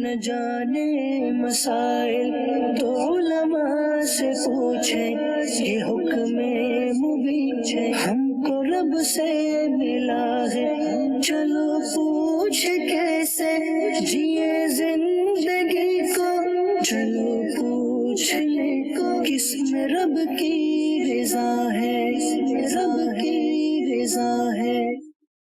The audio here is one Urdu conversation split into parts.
نہ جانے مسائل تو علماء سے پوچھیں، یہ حکم مبین ہم کو رب سے ملا ہے، چلو پوچھ کیسے جیے زندگی کو، چلو پوچھ لے کس میں رب کی رضا ہے، رب کی رضا ہے۔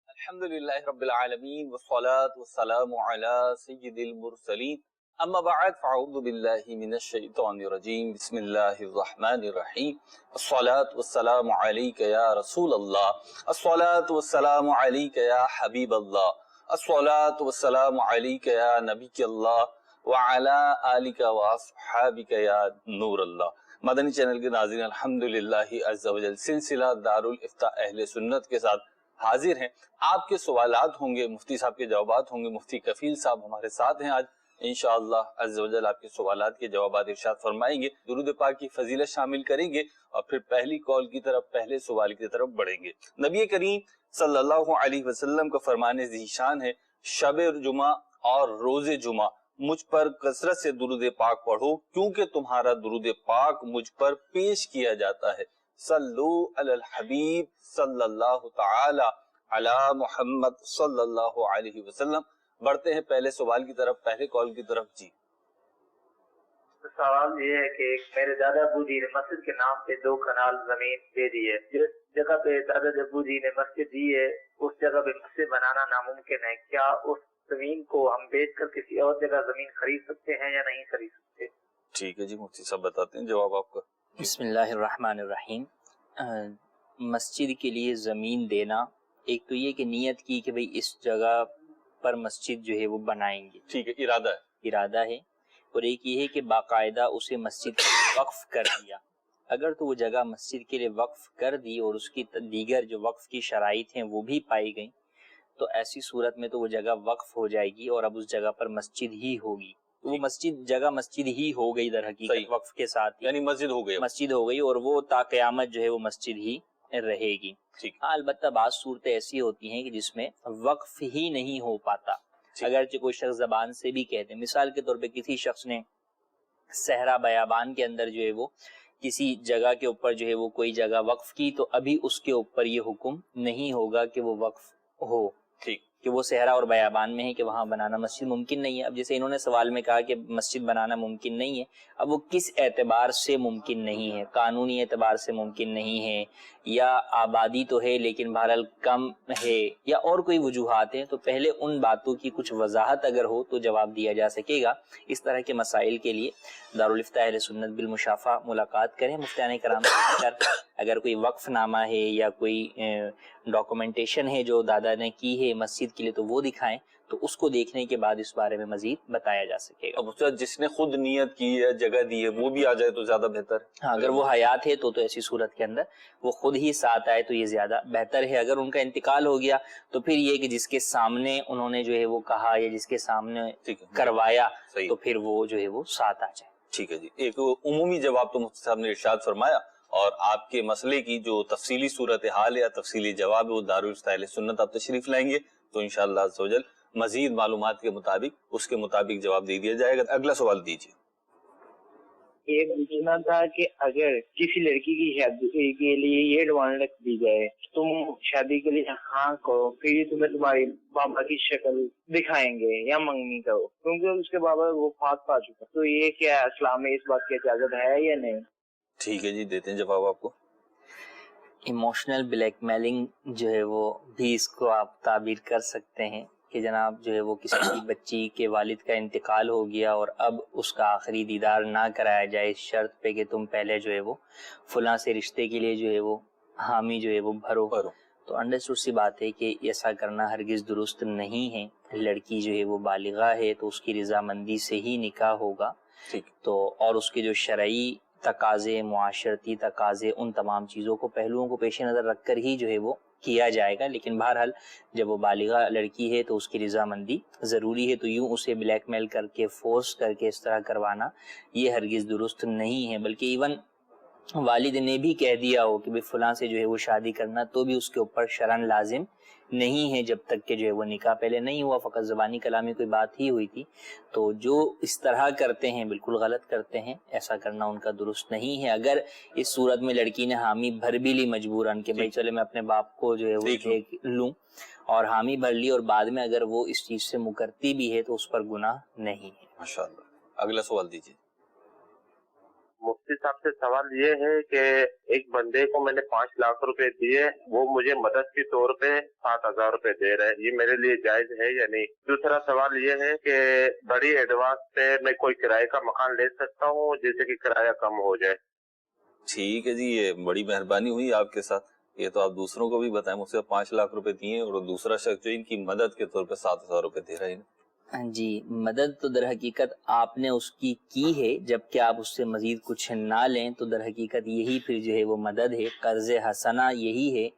الحمدللہ رب العالمین والصلاة والسلام علی سید المرسلین، اما بعد فاعوذ باللہ من الشیطان الرجیم، بسم اللہ الرحمن الرحیم، الصلاة والسلام علیک یا رسول اللہ، الصلاة والسلام علیک یا حبیب اللہ، الصلاة والسلام علیک یا نبی اللہ، وعلی آلک واصحابک یا نور اللہ۔ مدنی چینل کے ناظرین، الحمدللہ عز و جل سلسلہ دارالافتاء اہل سنت کے ساتھ حاضر ہیں۔ آپ کے سوالات ہوں گے، مفتی صاحب کے جوابات ہوں گے، مفتی کفیل صاحب ہمارے ساتھ ہیں آج، انشاءاللہ عز و جل آپ کے سوالات کے جوابات ارشاد فرمائیں گے، درود پاک کی فضیلت شامل کریں گے اور پھر پہلی کال کی طرف، پہلے سوال کی طرف بڑھیں گے۔ نبی کریم صلی اللہ علیہ وسلم کا فرمان ذیشان ہے، شب جمعہ اور روز جمعہ مجھ پر کثرت سے درود پاک پڑھو، کیونکہ تمہارا درود پاک مجھ پر پیش کیا جاتا ہے۔ صلو علی الحبیب صلی اللہ تعالی علی محمد صلی اللہ علیہ وسلم۔ بڑھتے ہیں پہلے سوال کی طرف، پہلے کال کی طرف۔ جی سوال یہ ہے کہ میرے دادا ابو جی نے مسجد کے نام پہ 2 کنال زمین دے دی ہے، جس جگہ پہ دادا ابو جی نے مسجد دی ہے اس جگہ پہ مسجد بنانا ناممکن ہے، کیا اس زمین کو ہم بیچ کر کسی اور جگہ زمین خرید سکتے ہیں یا نہیں خرید سکتے؟ ٹھیک ہے جی، مفتی صاحب بتاتے ہیں جواب آپ کا۔ بسم اللہ الرحمن الرحیم۔ مسجد کے لیے زمین دینا، ایک تو یہ کہ نیت کی کہ بھئی اس جگہ پر مسجد جو ہے وہ بنائیں گے، ٹھیک ہے، ارادہ ہے، اور ایک یہ ہے کہ باقاعدہ اسے مسجد وقف کر دیا۔ اگر تو وہ جگہ مسجد کے لیے وقف کر دی اور اس کی دیگر جو وقف کی شرائط ہیں وہ بھی پائی گئیں، تو ایسی صورت میں تو وہ جگہ وقف ہو جائے گی اور اب اس جگہ پر مسجد ہی ہوگی، تو وہ جگہ مسجد ہی ہو گئی در حقیقت وقف کے ساتھ، یعنی مسجد ہو گئی اور وہ تا قیامت جو ہے وہ مسجد ہی رہے گی۔ ہاں، البتہ بعض صورتیں ایسی ہوتی ہیں کہ جس میں وقف ہی نہیں ہو پاتا، اگرچہ کوئی شخص زبان سے بھی کہتے ہیں، مثال کے طور پہ کسی شخص نے صحرا بیابان کے اندر جو ہے وہ کسی جگہ کے اوپر جو ہے وہ کوئی جگہ وقف کی، تو ابھی اس کے اوپر یہ حکم نہیں ہوگا کہ وہ وقف ہو، کہ وہ صحرا اور بیابان میں ہے کہ وہاں بنانا مسجد ممکن نہیں ہے۔ اب جیسے انہوں نے سوال میں کہا کہ مسجد بنانا ممکن نہیں ہے، اب وہ کس اعتبار سے ممکن نہیں ہے؟ قانونی اعتبار سے ممکن نہیں ہے، یا آبادی تو ہے لیکن بہرحال کم ہے، یا اور کوئی وجوہات ہیں، تو پہلے ان باتوں کی کچھ وضاحت اگر ہو تو جواب دیا جا سکے گا۔ اس طرح کے مسائل کے لیے دارالافتاء اہل سنت بالمشافہ ملاقات کریں، مفتیان کرام سے اگر کوئی وقف نامہ ہے یا کوئی ڈاکومنٹیشن ہے جو دادا نے کی ہے مسجد کے لیے تو وہ دکھائیں، تو اس کو دیکھنے کے بعد اس بارے میں مزید بتایا جا سکے گا۔ اب جس نے خود نیت کی ہے، جگہ دی ہے، وہ بھی آ جائے تو زیادہ بہتر ہے۔ ہاں، اگر وہ حیات ہے تو ایسی صورت کے اندر وہ خود ہی ساتھ آئے تو یہ زیادہ بہتر ہے۔ اگر ان کا انتقال ہو گیا تو پھر یہ کہ جس کے سامنے انہوں نے جو ہے وہ کہا یا جس کے سامنے کروایا تو پھر وہ جو ہے وہ ساتھ آ جائے۔ ٹھیک ہے جی، ایک عمومی جواب تو مفتی صاحب نے ارشاد فرمایا، اور آپ کے مسئلے کی جو تفصیلی صورتحال ہے یا تفصیلی جواب ہے وہ دارالافتاء اہل سنت آپ تشریف لائیں گے تو انشاءاللہ عز و جل مزید معلومات کے مطابق اس کے مطابق جواب دے دیا جائے گا۔ اگلا سوال دیجیے۔ یہ پوچھنا تھا کہ اگر کسی لڑکی کی شادی کے لیے یہ ڈیمانڈ رکھ دی جائے، تم شادی کے لیے ہاں کرو، پھر یہ تمہیں تمہاری بابا کی شکل دکھائیں گے یا منگنی کرو، کیونکہ اس کے بابا وہ فات پا چکا، تو یہ کیا اسلام میں اس بات کی اجازت ہے یا نہیں؟ ٹھیک ہے جی، دیتے ہیں جواب آپ کو۔ ایموشنل بلیک میلنگ جو ہے وہ بھی اس کو آپ تعبیر کر سکتے ہیں کہ جناب جو ہے وہ کسی بچی کے والد کا انتقال ہو گیا اور اب اس کا آخری دیدار نہ کرایا جائے اس شرط پہ کہ تم پہلے جو ہے وہ فلاں سے رشتے کے لیے جو ہے وہ حامی جو ہے وہ بھرو، تو انڈرسٹوڈ سی بات ہے کہ ایسا کرنا ہرگز درست نہیں ہے۔ لڑکی جو ہے وہ بالغہ ہے تو اس کی رضامندی سے ہی نکاح ہوگا، تو اور اس کے جو شرعی تقاضے، معاشرتی تقاضے، ان تمام چیزوں کو، پہلوؤں کو پیش نظر رکھ کر ہی جو ہے وہ کیا جائے گا۔ لیکن بہرحال جب وہ بالغہ لڑکی ہے تو اس کی رضامندی ضروری ہے، تو یوں اسے بلیک میل کر کے، فورس کر کے اس طرح کروانا یہ ہرگز درست نہیں ہے۔ بلکہ ایون والد نے بھی کہہ دیا ہو کہ بھئی فلاں سے جو ہے وہ شادی کرنا، تو بھی اس کے اوپر شرعاً لازم نہیں ہے جب تک کہ جو ہے وہ نکاح پہلے نہیں ہوا، فقط زبانی کلامی کوئی بات ہی ہوئی تھی. تو جو اس طرح کرتے ہیں بالکل غلط کرتے ہیں، ایسا کرنا ان کا درست نہیں ہے. اگر اس صورت میں لڑکی نے حامی بھر بھی لی مجبوراً کہ بھئی چلے میں اپنے باپ کو جو ہے وہ دیکھ لوں، اور حامی بھر لی اور بعد میں اگر وہ اس چیز سے مکرتی بھی ہے تو اس پر گناہ نہیں ہے. ماشاءاللہ. اگلا سوال دیجیے. مفتی صاحب سے سوال یہ ہے کہ ایک بندے کو میں نے 5 لاکھ روپے دیے، وہ مجھے مدد کے طور پہ 7,000 روپے دے رہے ہیں، یہ میرے لیے جائز ہے یا نہیں؟ دوسرا سوال یہ ہے کہ بڑی ایڈوانس پہ میں کوئی کرائے کا مکان لے سکتا ہوں جیسے کہ کرایہ کم ہو جائے؟ ٹھیک ہے جی، یہ بڑی مہربانی ہوئی آپ کے ساتھ. یہ تو آپ دوسروں کو بھی بتائیں. مجھ سے 5 لاکھ روپے دیے اور دوسرا شخص جو ان کی مدد کے طور پہ 7,000 روپے دے رہے ہیں. جی، مدد تو در حقیقت آپ نے اس کی ہے، جبکہ آپ اس سے مزید کچھ نہ لیں تو در حقیقت یہی پھر جو ہے وہ مدد ہے. قرض حسنہ یہی ہے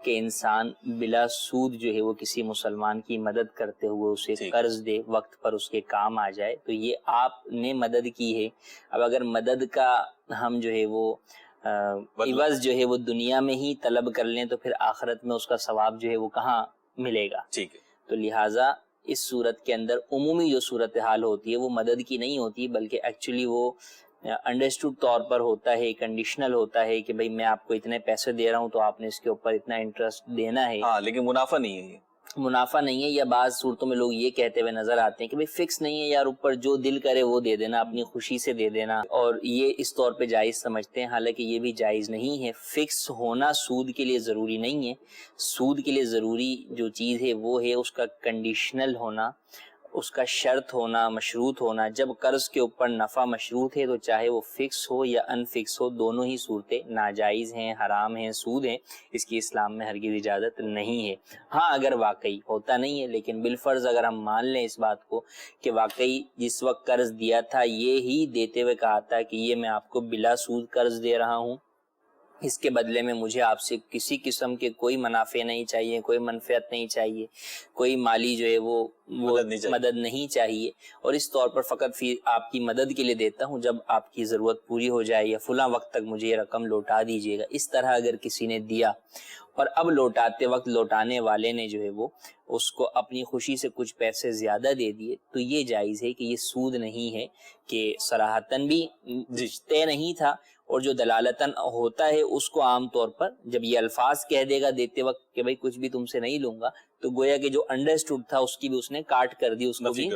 کہ انسان بلا سود جو ہے وہ کسی مسلمان کی مدد کرتے ہوئے اسے قرض دے، وقت پر اس کے کام آ جائے. تو یہ آپ نے مدد کی ہے. اب اگر مدد کا ہم جو ہے وہ عوض جو ہے وہ دنیا میں ہی طلب کر لیں تو پھر آخرت میں اس کا ثواب جو ہے وہ کہاں ملے گا؟ ٹھیک ہے. تو لہٰذا اس صورت کے اندر عمومی جو صورتحال ہوتی ہے وہ مدد کی نہیں ہوتی، بلکہ ایکچولی وہ انڈرسٹوڈ طور پر ہوتا ہے، کنڈیشنل ہوتا ہے کہ بھئی میں آپ کو اتنے پیسے دے رہا ہوں تو آپ نے اس کے اوپر اتنا انٹرسٹ دینا ہے. ہاں، لیکن منافع نہیں ہے. یہ منافع نہیں ہے. یا بعض صورتوں میں لوگ یہ کہتے ہوئے نظر آتے ہیں کہ بھئی فکس نہیں ہے یار، اوپر جو دل کرے وہ دے دینا، اپنی خوشی سے دے دینا، اور یہ اس طور پہ جائز سمجھتے ہیں. حالانکہ یہ بھی جائز نہیں ہے. فکس ہونا سود کے لیے ضروری نہیں ہے. سود کے لیے ضروری جو چیز ہے وہ ہے اس کا کنڈیشنل ہونا، اس کا شرط ہونا، مشروط ہونا. جب قرض کے اوپر نفع مشروط ہے تو چاہے وہ فکس ہو یا ان فکس ہو، دونوں ہی صورتیں ناجائز ہیں، حرام ہیں، سود ہیں. اس کی اسلام میں ہرگز اجازت نہیں ہے. ہاں اگر واقعی ہوتا نہیں ہے، لیکن بالفرض اگر ہم مان لیں اس بات کو کہ واقعی جس وقت قرض دیا تھا یہ ہی دیتے ہوئے کہا تھا کہ یہ میں آپ کو بلا سود قرض دے رہا ہوں، اس کے بدلے میں مجھے آپ سے کسی قسم کے کوئی منافع نہیں چاہیے، کوئی منفعت نہیں چاہیے، کوئی مالی جو ہے وہ مدد نہیں چاہیے، اور اس طور پر فقط آپ کی مدد کے لیے دیتا ہوں، جب آپ کی ضرورت پوری ہو جائے یا فلاں وقت تک مجھے یہ رقم لوٹا دیجیے گا. اس طرح اگر کسی نے دیا اور اب لوٹاتے وقت لوٹانے والے نے جو ہے وہ اس کو اپنی خوشی سے کچھ پیسے زیادہ دے دیے تو یہ جائز ہے کہ یہ سود نہیں ہے، کہ صراحتاً بھی طے نہیں تھا. اور جو دلالتاً ہوتا ہے اس کو عام طور پر جب یہ الفاظ کہہ دے گا دیتے وقت کہ بھئی کچھ بھی تم سے نہیں لوں گا، تو گویا کہ جو انڈرسٹوڈ تھا اس کی بھی اس نے کاٹ کر دی، اس کو بھی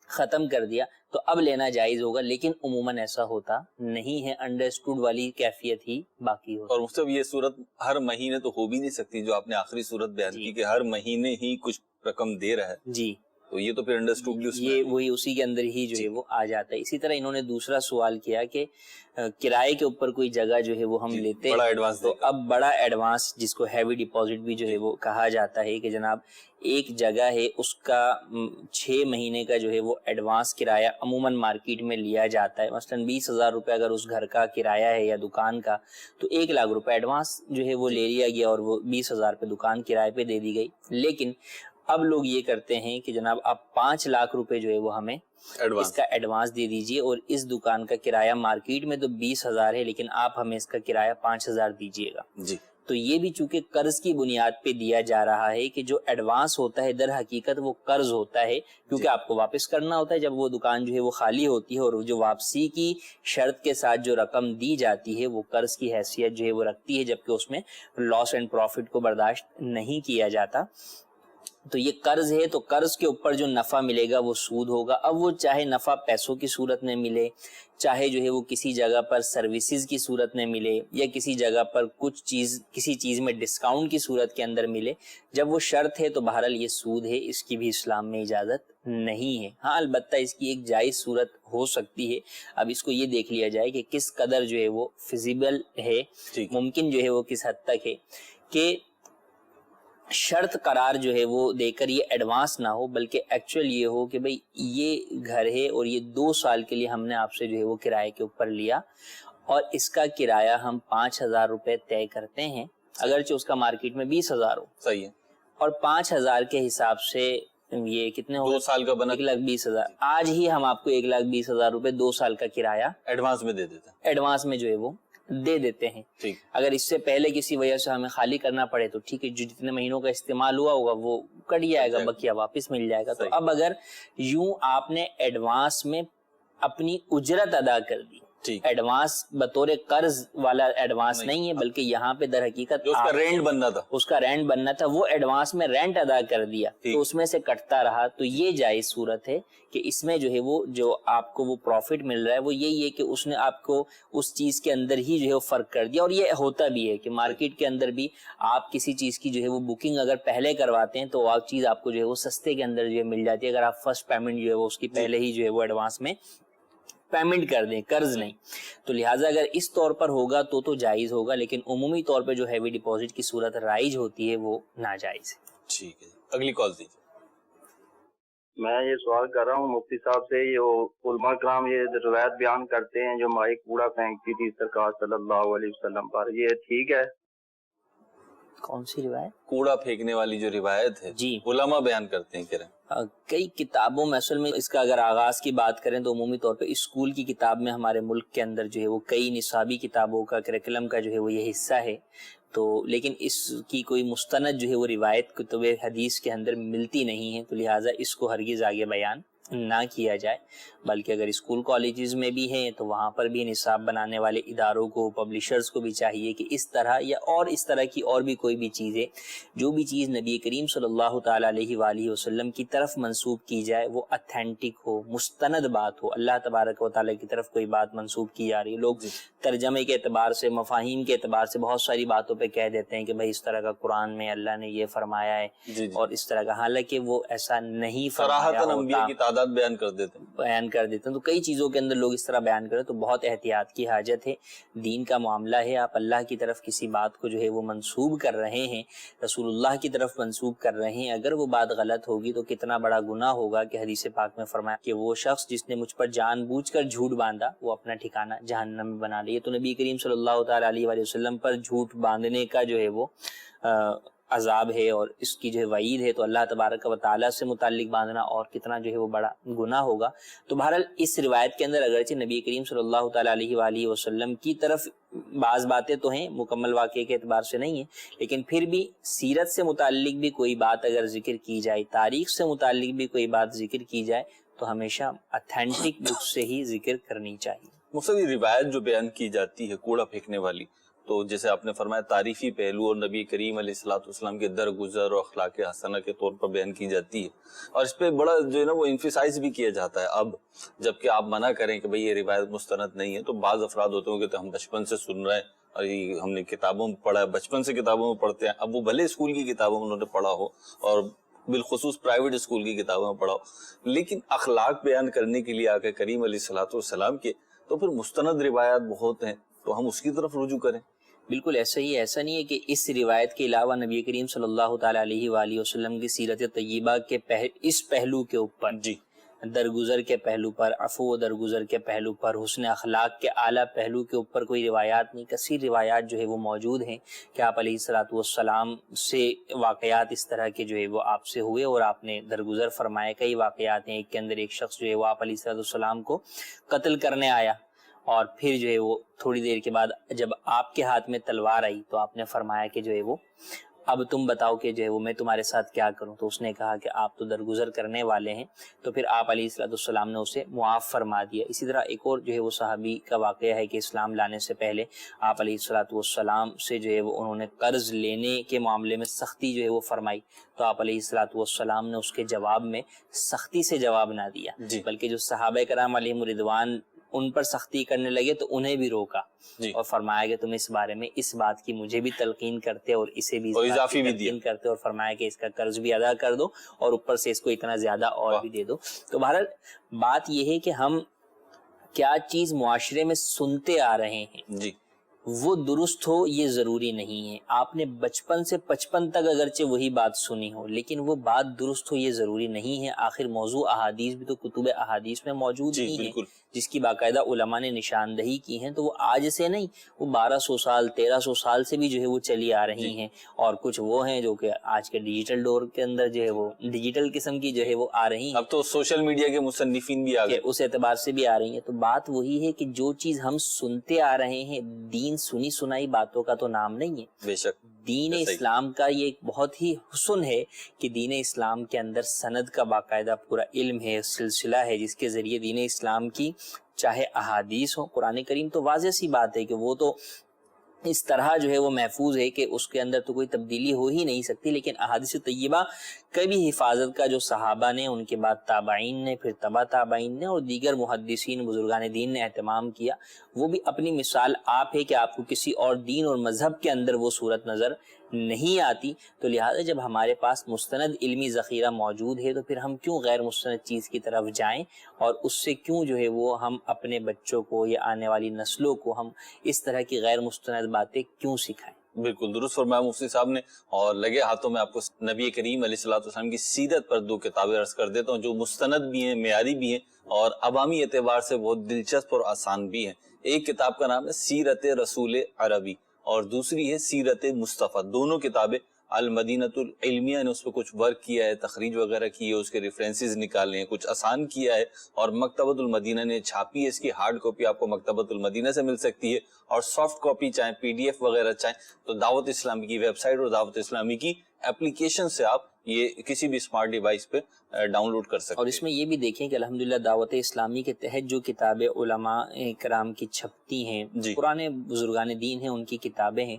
ختم کر دیا. تو اب لینا جائز ہوگا، لیکن عموماً ایسا ہوتا نہیں ہے. انڈرسٹوڈ والی کیفیت ہی باقی ہوتی. اور مطلب یہ صورت ہر مہینے تو ہو بھی نہیں سکتی، جو آپ نے آخری صورت بیان کی کہ ہر مہینے ہی کچھ رقم دے رہا ہے. جی، تو یہ تو پھر انڈرسٹوڈ یہ وہی اسی کے اندر ہی جو ہے وہ آ جاتا ہے. اسی طرح انہوں نے دوسرا سوال کیا کہ کرائے کے اوپر کوئی جگہ جو ہے وہ ہم لیتے ہیں تو اب بڑا ایڈوانس جس کو ہیوی ڈپازٹ بھی جو ہے وہ کہا جاتا ہے کہ جناب ایک جگہ ہے اس کا 6 مہینے کا جو ہے وہ ایڈوانس کرایہ عموماً مارکیٹ میں لیا جاتا ہے. مثلاً 20,000 روپے اگر اس گھر کا کرایہ ہے یا دکان کا تو 1 لاکھ روپے ایڈوانس جو ہے وہ لے لیا گیا اور وہ 20,000 پہ دکان کرائے پہ دے دی گئی. لیکن اب لوگ یہ کرتے ہیں کہ جناب آپ 5 لاکھ روپے جو ہے وہ ہمیں اس کا ایڈوانس دے دیجئے، اور اس دکان کا کرایہ مارکیٹ میں تو 20,000 ہے لیکن آپ ہمیں اس کا کرایہ 5,000 دیجئے گا. تو یہ بھی چونکہ قرض کی بنیاد پہ دیا جا رہا ہے کہ جو ایڈوانس ہوتا ہے در حقیقت وہ قرض ہوتا ہے، کیونکہ آپ کو واپس کرنا ہوتا ہے جب وہ دکان جو ہے وہ خالی ہوتی ہے، اور جو واپسی کی شرط کے ساتھ جو رقم دی جاتی ہے وہ قرض کی حیثیت جو ہے وہ رکھتی ہے، جبکہ اس میں لاس اینڈ پروفٹ کو برداشت نہیں کیا جاتا. تو یہ قرض ہے، تو قرض کے اوپر جو نفع ملے گا وہ سود ہوگا. اب وہ چاہے نفع پیسوں کی صورت میں ملے، چاہے جو ہے وہ کسی جگہ پر سروسز کی صورت میں ملے، یا کسی جگہ پر کسی چیز میں ڈسکاؤنٹ کی صورت کے اندر ملے، جب وہ شرط ہے تو بہرحال یہ سود ہے، اس کی بھی اسلام میں اجازت نہیں ہے. ہاں البتہ اس کی ایک جائز صورت ہو سکتی ہے. اب اس کو یہ دیکھ لیا جائے کہ کس قدر جو ہے وہ فیزیبل ہے، ممکن جو ہے وہ کس حد تک ہے کہ شرط قرار جو ہے وہ دے کر یہ ایڈوانس نہ ہو، بلکہ ایکچوئل یہ ہو کہ بھئی یہ گھر ہے اور یہ 2 سال کے لیے ہم نے آپ سے جو ہے وہ کرائے کے اوپر لیا، اور اس کا کرایہ ہم 5,000 روپے طے کرتے ہیں، اگرچہ اس کا مارکیٹ میں 20,000 ہو. صحیح ہے. اور 5,000 کے حساب سے یہ کتنے ہو 2 سال کا بنا 1,20,000. آج ہی ہم آپ کو 1,20,000 روپے 2 سال کا کرایہ ایڈوانس میں دے دیتے ہیں، ایڈوانس میں جو ہے وہ دے دیتے ہیں. اگر اس سے پہلے کسی وجہ سے ہمیں خالی کرنا پڑے تو ٹھیک ہے, جو جتنے مہینوں کا استعمال ہوا ہوگا وہ کٹ جائے گا, بقیہ واپس مل جائے گا. تو اب اگر یوں آپ نے ایڈوانس میں اپنی اجرت ادا کر دی, ایڈوانس بطور قرض والا ایڈوانس نہیں ہے, بلکہ یہاں پہ در حقیقت اس کا رینٹ بننا تھا, وہ ایڈوانس میں رینٹ ادا کر دیا تو اس میں سے کٹتا رہا. تو یہ جائز صورت ہے کہ اس میں جو ہے وہ جو آپ کو وہ پروفٹ مل رہا ہے وہ یہی ہے کہ اس نے آپ کو اس چیز کے اندر ہی جو ہے وہ فرق کر دیا. اور یہ ہوتا بھی ہے کہ مارکیٹ کے اندر بھی آپ کسی چیز کی جو ہے وہ بکنگ اگر پہلے کرواتے ہیں تو وہ چیز آپ کو جو ہے وہ سستے کے اندر جو ہے مل جاتی ہے, اگر آپ فرسٹ پیمنٹ جو ہے وہ اس کی پہلے ہی جو ہے وہ ایڈوانس میں پیمنٹ کر دیں, قرض نہیں. تو لہٰذا اگر اس طور پر ہوگا تو جائز ہوگا, لیکن عمومی طور پہ جو ہیوی ڈپازٹ کی صورت رائج ہوتی ہے وہ ناجائز ہے. ٹھیک ہے, اگلی کال دیجیے. میں یہ سوال کر رہا ہوں مفتی صاحب سے, یہ علماء کرام یہ روایت بیان کرتے ہیں جو مائی کوڑا پھینکتی تھی سرکار صلی اللہ علیہ وسلم پر, یہ ٹھیک ہے؟ کون سی روایت؟ کوڑا پھینکنے والی جو روایت ہے جی علماء بیان کرتے ہیں. کہہ رہے ہیں کئی کتابوں میں, اصل میں اس کا اگر آغاز کی بات کریں تو عمومی طور پہ اسکول کی کتاب میں ہمارے ملک کے اندر جو ہے وہ کئی نصابی کتابوں کا کریکولم کا جو ہے وہ یہ حصہ ہے. تو لیکن اس کی کوئی مستند جو ہے وہ روایت کتب حدیث کے اندر ملتی نہیں ہے, تو لہٰذا اس کو ہرگز آگے بیان نہ کیا جائے. بلکہ اگر اسکول کالجز میں بھی ہیں تو وہاں پر بھی نصاب بنانے والے اداروں کو, پبلشرز کو بھی چاہیے کہ اس طرح یا اور اس طرح کی اور بھی کوئی بھی چیزیں, جو بھی چیز نبی کریم صلی اللہ تعالیٰ علیہ وآلہ وسلم کی طرف منسوب کی جائے وہ اتھینٹک ہو, مستند بات ہو. اللہ تبارک و تعالیٰ کی طرف کوئی بات منسوب کی جا رہی ہے, لوگ ترجمے کے اعتبار سے, مفاہیم کے اعتبار سے بہت ساری باتوں پہ کہہ دیتے ہیں کہ بھائی اس طرح کا قرآن میں اللہ نے یہ فرمایا ہے اور اس طرح کا, حالانکہ وہ ایسا نہیں فرمایا ہوتا, بیان کر دیتے ہیں. تو کئی چیزوں کے اندر لوگ اس طرح بیان کریں تو بہت احتیاط کی حاجت ہے. دین کا معاملہ ہے, آپ اللہ کی طرف کسی بات کو جو ہے وہ منسوب کر رہے ہیں, رسول اللہ کی طرف منسوب کر رہے ہیں, اگر وہ بات غلط ہوگی تو کتنا بڑا گناہ ہوگا کہ حدیث پاک میں فرمایا کہ وہ شخص جس نے مجھ پر جان بوجھ کر جھوٹ باندھا وہ اپنا ٹھکانہ جہنم میں بنا لیا. تو نبی کریم صلی اللہ تعالیٰ علیہ وآلہ وسلم پر جھوٹ باندھنے کا جو ہے وہ عذاب ہے اور اس کی جو ہے وعید ہے, تو اللہ تبارک و تعالیٰ سے متعلق باندھنا اور کتنا جو ہے وہ بڑا گناہ ہوگا. تو بہرحال اس روایت کے اندر اگرچہ نبی کریم صلی اللہ تعالیٰ علیہ وآلہ وسلم کی طرف بعض باتیں تو ہیں, مکمل واقعے کے اعتبار سے نہیں ہیں, لیکن پھر بھی سیرت سے متعلق بھی کوئی بات اگر ذکر کی جائے, تاریخ سے متعلق بھی کوئی بات ذکر کی جائے تو ہمیشہ اتھینٹک بک سے ہی ذکر کرنی چاہیے. مفتی یہ روایت جو بیان کی جاتی ہے کوڑا پھینکنے والی, تو جیسے آپ نے فرمایا تعریفی پہلو اور نبی کریم علیہ الصلوۃ والسلام کے درگزر اور اخلاق حسنہ کے طور پر بیان کی جاتی ہے, اور اس پہ بڑا جو ہے نا وہ ایمفیسائز بھی کیا جاتا ہے. اب جبکہ آپ منع کریں کہ بھئی یہ روایت مستند نہیں ہے, تو بعض افراد ہوتے ہیں کہ ہم بچپن سے سن رہے ہیں اور یہ ہم نے کتابوں میں پڑھا ہے, بچپن سے کتابوں میں پڑھتے ہیں. اب وہ بھلے اسکول کی کتابوں میں انہوں نے پڑھا ہو اور بالخصوص پرائیویٹ اسکول کی کتابوں میں پڑھا ہو, لیکن اخلاق بیان کرنے کے لیے آقا کریم علیہ الصلوۃ والسلام کے تو پھر مستند روایات بہت ہیں, تو ہم اس کی طرف رجوع کریں. بالکل ایسا ہی, ایسا نہیں ہے کہ اس روایت کے علاوہ نبی کریم صلی اللہ تعالیٰ علیہ وآلہ وسلم کی سیرت طیبہ کے اس پہلو کے اوپر, درگزر کے پہلو پر, عفو و درگزر کے پہلو پر, حسن اخلاق کے اعلیٰ پہلو کے اوپر کوئی روایات نہیں. کثیر روایات جو ہے وہ موجود ہیں کہ آپ علیہ الصلوۃ والسلام سے واقعات اس طرح کے جو ہے وہ آپ سے ہوئے اور آپ نے درگزر فرمائے. کئی واقعات ہیں, ایک کے اندر ایک شخص جو ہے وہ آپ علیہ الصلوۃ والسلام کو قتل کرنے آیا اور پھر جو ہے وہ تھوڑی دیر کے بعد جب آپ کے ہاتھ میں تلوار آئی تو آپ نے فرمایا کہ جو ہے وہ اب تم بتاؤ کہ جو ہے وہ میں تمہارے ساتھ کیا کروں. تو اس نے کہا کہ آپ تو درگزر کرنے والے ہیں, تو پھر آپ علیہ الصلوۃ والسلام نے اسے معاف فرما دیا. اسی طرح ایک اور جو ہے وہ صحابی کا واقعہ ہے کہ اسلام لانے سے پہلے آپ علیہ الصلوۃ والسلام سے جو ہے وہ انہوں نے قرض لینے کے معاملے میں سختی جو ہے وہ فرمائی, تو آپ علیہ الصلوۃ والسلام نے اس کے جواب میں سختی سے جواب نہ دیا, بلکہ جو صحابہ کرام علیہم رضوان ان پر سختی کرنے لگے تو انہیں بھی روکا اور فرمایا کہ تم اس بارے میں اس بات کی مجھے بھی تلقین کرتے اور اسے بھی اضافی تلقین کرتے, اور فرمایا کہ اس کا قرض بھی ادا کر دو اور اوپر سے اس کو اتنا زیادہ اور بھی دے دو. تو بہرحال بات یہ ہے کہ ہم کیا چیز معاشرے میں سنتے آ رہے ہیں وہ درست ہو یہ ضروری نہیں ہے. آپ نے بچپن سے 55 تک اگرچہ وہی بات سنی ہو لیکن وہ بات درست ہو یہ ضروری نہیں ہے. آخر موضوع احادیث بھی تو کتب احادیث میں موجود ہی ہیں جس کی باقاعدہ علماء نے نشاندہی کی ہیں, تو وہ آج سے نہیں, وہ 1200 سال 1300 سال سے بھی جو ہے وہ چلی آ رہی ہیں, اور کچھ وہ ہیں جو کہ آج کے ڈیجیٹل دور کے اندر جو ہے وہ ڈیجیٹل قسم کی جو ہے وہ آ رہی ہیں. اب تو سوشل میڈیا کے مصنفین بھی آ گئے, اس اعتبار سے بھی آ رہی ہیں. تو بات وہی ہے کہ جو چیز ہم سنتے آ رہے ہیں دین سنی سنائی باتوں کا تو نام نہیں ہے. بے شک دین اسلام کا یہ ایک بہت ہی حسن ہے کہ دین اسلام کے اندر سند کا باقاعدہ پورا علم ہے, سلسلہ ہے, جس کے ذریعے دین اسلام کی چاہے احادیث ہو, قرآن کریم تو واضح سی بات ہے کہ وہ تو اس طرح جو ہے وہ محفوظ ہے کہ اس کے اندر تو کوئی تبدیلی ہو ہی نہیں سکتی, لیکن احادیث طیبہ کبھی حفاظت کا جو صحابہ نے, ان کے بعد تابعین نے, پھر تبع تابعین نے اور دیگر محدثین بزرگان دین نے اہتمام کیا, وہ بھی اپنی مثال آپ ہے کہ آپ کو کسی اور دین اور مذہب کے اندر وہ صورت نظر نہیں آتی. تو لہٰذا جب ہمارے پاس مستند علمی ذخیرہ موجود ہے تو پھر ہم کیوں غیر مستند چیز کی طرف جائیں, اور اس سے کیوں جو ہے وہ ہم اپنے بچوں کو یا آنے والی نسلوں کو ہم اس طرح کی غیر مستند باتیں کیوں سکھائیں. بالکل درست فرمایا مفتی صاحب نے, اور لگے ہاتھوں میں آپ کو نبی کریم علیہ الصلوۃ والسلام کی سیرت پر 2 کتابیں عرض کر دیتا ہوں جو مستند بھی ہیں, معیاری بھی ہیں اور عوامی اعتبار سے بہت دلچسپ اور آسان بھی ہیں. ایک کتاب کا نام ہے سیرت رسول عربی اور دوسری ہے سیرت مصطفیٰ. دونوں کتابیں المدینۃ العلمیہ نے اس پہ کچھ ورک کیا ہے, تخریج وغیرہ کی ہے, اس کے ریفرنسز نکالے ہیں, کچھ آسان کیا ہے, اور مکتبۃ المدینہ نے چھاپی ہے. اس کی ہارڈ کاپی آپ کو مکتبۃ المدینہ سے مل سکتی ہے, اور سافٹ کاپی چاہیں PDF وغیرہ چاہیں تو دعوت اسلامی کی ویب سائٹ اور دعوت اسلامی کی اپلیکیشن سے آپ یہ کسی بھی اسمارٹ ڈیوائس پہ ڈاؤن لوڈ کر سکتے ہیں. اور اس میں یہ بھی دیکھیں کہ الحمدللہ دعوت اسلامی کے تحت جو کتابیں علماء کرام کی چھپتی ہیں, پرانے بزرگان دین ہیں, ان کی کتابیں ہیں,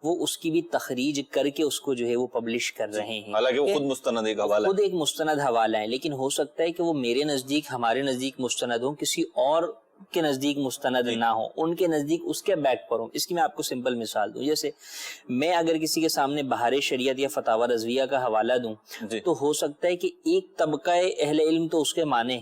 وہ اس کی بھی تخریج کر کے اس کو جو ہے وہ پبلش کر رہے ہیں. حالانکہ وہ خود مستند ایک حوالہ ہے, خود ایک مستند حوالہ ہے, لیکن ہو سکتا ہے کہ وہ میرے نزدیک, ہمارے نزدیک مستند ہوں, کسی اور کے نزدیک مستند نہ ہو, ان کے نزدیک اس کے بیک پر ہوں. اس کی میں آپ کو سمپل مثال دوں, جیسے میں اگر کسی کے سامنے بہار شریعت یا فتاوی رضویہ کا حوالہ دوں تو ہو سکتا ہے کہ ایک طبقہ اہل علم تو اس کے مانے,